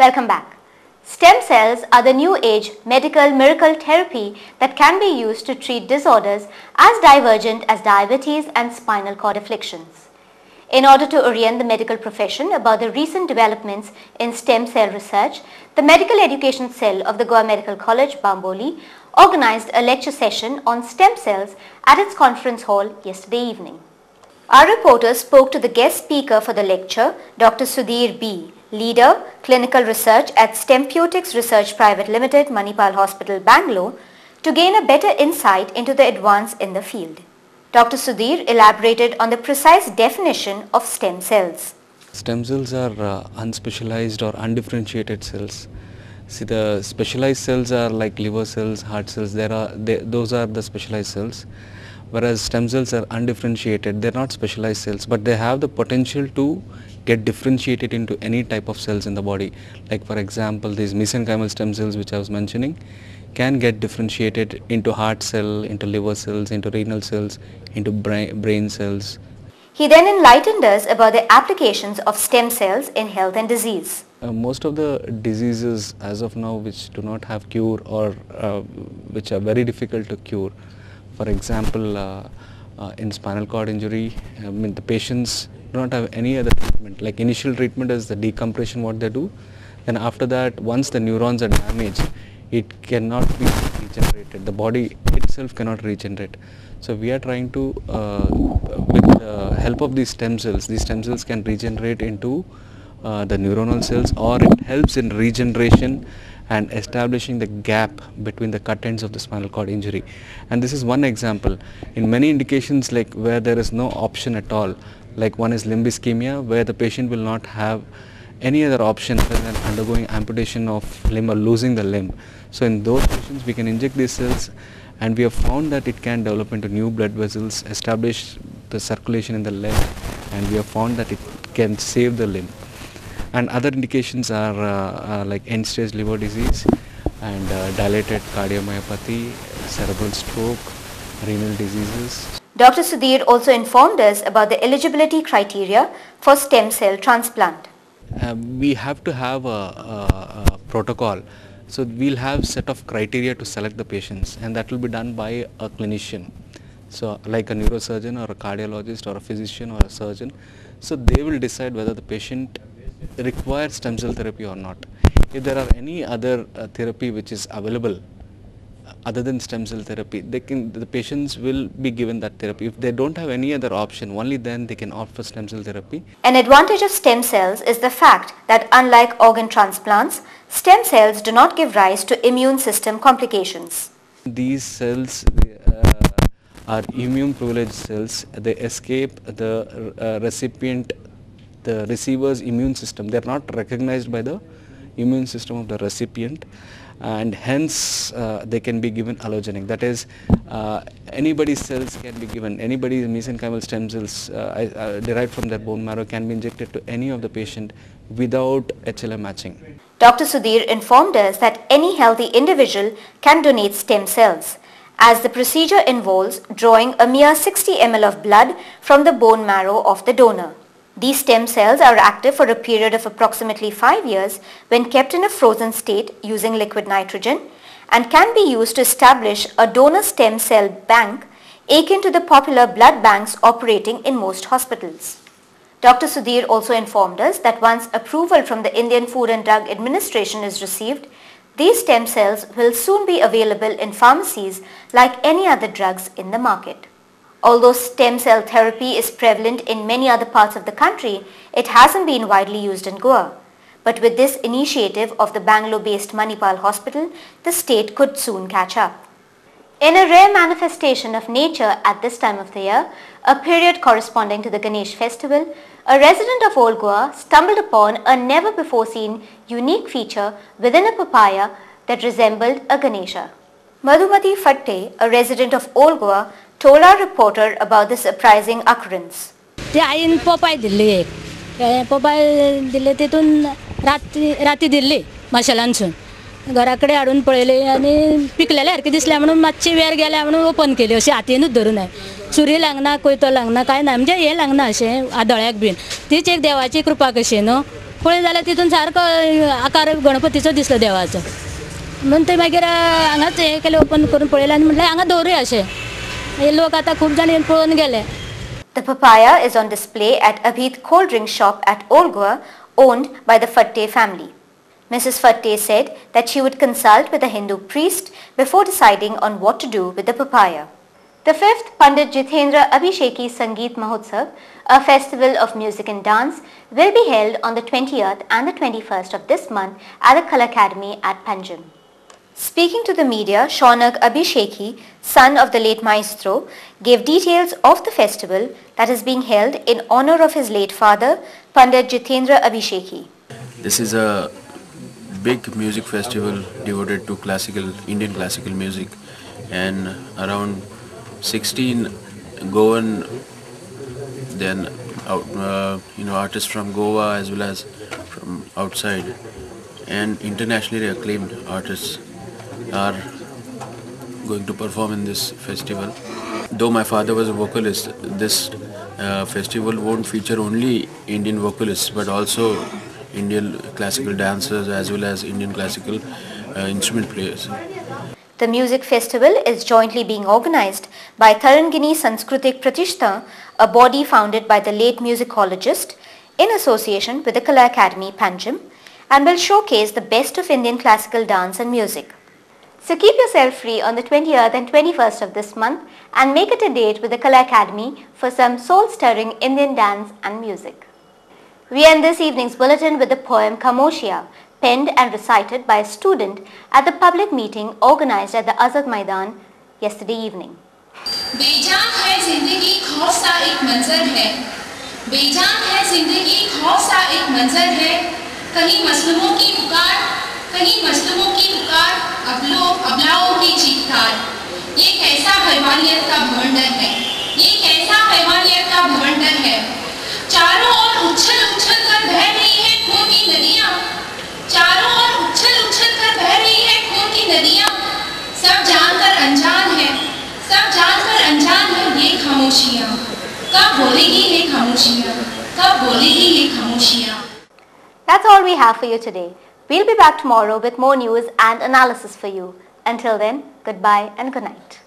Welcome back. Stem cells are the new age medical miracle therapy that can be used to treat disorders as divergent as diabetes and spinal cord afflictions. In order to orient the medical profession about the recent developments in stem cell research, the Medical Education Cell of the Goa Medical College, Bamboli, organized a lecture session on stem cells at its conference hall yesterday evening. Our reporter spoke to the guest speaker for the lecture, Dr. Sudhir B., Leader, Clinical Research at Stemputics Research Private Limited, Manipal Hospital, Bangalore, to gain a better insight into the advance in the field. Dr. Sudhir elaborated on the precise definition of stem cells. Stem cells are unspecialized or undifferentiated cells. See, the specialized cells are like liver cells, heart cells, those are the specialized cells. Whereas stem cells are undifferentiated, they are not specialized cells, but they have the potential to get differentiated into any type of cells in the body. Like for example, these mesenchymal stem cells which I was mentioning can get differentiated into heart cell, into liver cells, into renal cells, into brain cells. He then enlightened us about the applications of stem cells in health and disease. Most of the diseases as of now which do not have cure or which are very difficult to cure, for example, in spinal cord injury, the patients do not have any other treatment. Like initial treatment is the decompression what they do, then after that once the neurons are damaged, it cannot be regenerated, the body itself cannot regenerate. So we are trying to, with the help of these stem cells can regenerate into the neuronal cells, or it helps in regeneration and establishing the gap between the cut ends of the spinal cord injury. And this is one example. In many indications like where there is no option at all, like one is limb ischemia, where the patient will not have any other option other than undergoing amputation of limb or losing the limb. So in those patients we can inject these cells, and we have found that it can develop into new blood vessels, establish the circulation in the leg, and we have found that it can save the limb. And other indications are like end-stage liver disease and dilated cardiomyopathy, cerebral stroke, renal diseases. Dr. Sudhir also informed us about the eligibility criteria for stem cell transplant. We have to have a protocol. So we'll have set of criteria to select the patients, and that will be done by a clinician. So like a neurosurgeon or a cardiologist or a physician or a surgeon. So they will decide whether the patient requires stem cell therapy or not. If there are any other therapy which is available other than stem cell therapy, the patients will be given that therapy. If they don't have any other option, only then they can opt for stem cell therapy. An advantage of stem cells is the fact that unlike organ transplants, stem cells do not give rise to immune system complications. These cells are immune privileged cells. They escape the the receiver's immune system. They are not recognized by the immune system of the recipient, and hence they can be given allogenic. That is, anybody's cells can be given, anybody's mesenchymal stem cells derived from their bone marrow can be injected to any of the patient without HLA matching. Dr. Sudhir informed us that any healthy individual can donate stem cells, as the procedure involves drawing a mere 60 ml of blood from the bone marrow of the donor. These stem cells are active for a period of approximately 5 years when kept in a frozen state using liquid nitrogen, and can be used to establish a donor stem cell bank akin to the popular blood banks operating in most hospitals. Dr. Sudhir also informed us that once approval from the Indian Food and Drug Administration is received, these stem cells will soon be available in pharmacies like any other drugs in the market. Although stem cell therapy is prevalent in many other parts of the country, it hasn't been widely used in Goa. But with this initiative of the Bangalore-based Manipal Hospital, the state could soon catch up. In a rare manifestation of nature at this time of the year, a period corresponding to the Ganesh festival, a resident of Old Goa stumbled upon a never-before-seen unique feature within a papaya that resembled a Ganesha. Madhumati Fatte, a resident of Old Goa, told our reporter about this surprising occurrence. ते आईन Popeye Delhi एक Popeye दिल्ले तितून राती दिल्ली मशालांसून घराकडे हाडून पळयले आनी पिकलेले सारके दिसले म्हणून मातशी वेर गेल्या म्हणून ओपन केली अशी हातीनूच धरून आहे सुरी लागना कोयतो लागना काय ना म्हणजे हे लागना अशें आदळ्याक बीन तीच एक देवाची कृपा कशी न्हू पळय जाल्यार तितून सारको आकार गणपतीचो दिसलो देवाचो म्हणून ते मागीर हांगाच हें केलें ओपन करून पळयलें आनी म्हटलें हांगा दवरुया अशें हे लोक आतां खूब जाण येवन पळोवन गेले. The papaya is on display at Abhit Cold Drink Shop at Old Goa, owned by the Fatte family. Mrs. Fatte said that she would consult with a Hindu priest before deciding on what to do with the papaya. The 5th Pandit Jitendra Abhisheki Sangeet Mahotsav, a festival of music and dance, will be held on the 20th and the 21st of this month at the Kala Academy at Panjim. Speaking to the media, Shaunak Abhisheki, son of the late maestro, gave details of the festival that is being held in honor of his late father, Pandit Jitendra Abhisheki. This is a big music festival devoted to Indian classical music, and around 16 Goan, then artists from Goa as well as from outside, and internationally acclaimed artists are going to perform in this festival. Though my father was a vocalist, this festival won't feature only Indian vocalists but also Indian classical dancers as well as Indian classical instrument players. The music festival is jointly being organized by Tarangini Sanskritik Pratishta, a body founded by the late musicologist in association with the Kala Academy Panjim, and will showcase the best of Indian classical dance and music. So keep yourself free on the 20th and 21st of this month and make it a date with the Kala Academy for some soul-stirring Indian dance and music. We end this evening's bulletin with the poem Khamoshia, penned and recited by a student at the public meeting organized at the Azad Maidan yesterday evening. बेजान है जिंदगी खौफ सा एक मंजर है, बेजान है जिंदगी खौफ सा एक मंजर है, कहीं मजलूमों की पुकार, कहीं मजलूमों की पुकार, अबलाओं की चीखकार, ये कैसा हैवानियत का भवंडर है, ये कैसा हैवानियत का भवंडर है, चारों ओर उछल उछल कर बह रही है खून की नदियाँ, चारों ओर उछल उछल कर बह रही है खून की नदियाँ, सब जानकर अनजान है, सब जानकर अनजान है ये खामोशियाँ, कब बोलेगी ये खामोशियाँ, कब बोलेगी ये खामोशियाँ. That's all we have for you today. We'll be back tomorrow with more news and analysis for you. Until then, goodbye and good night.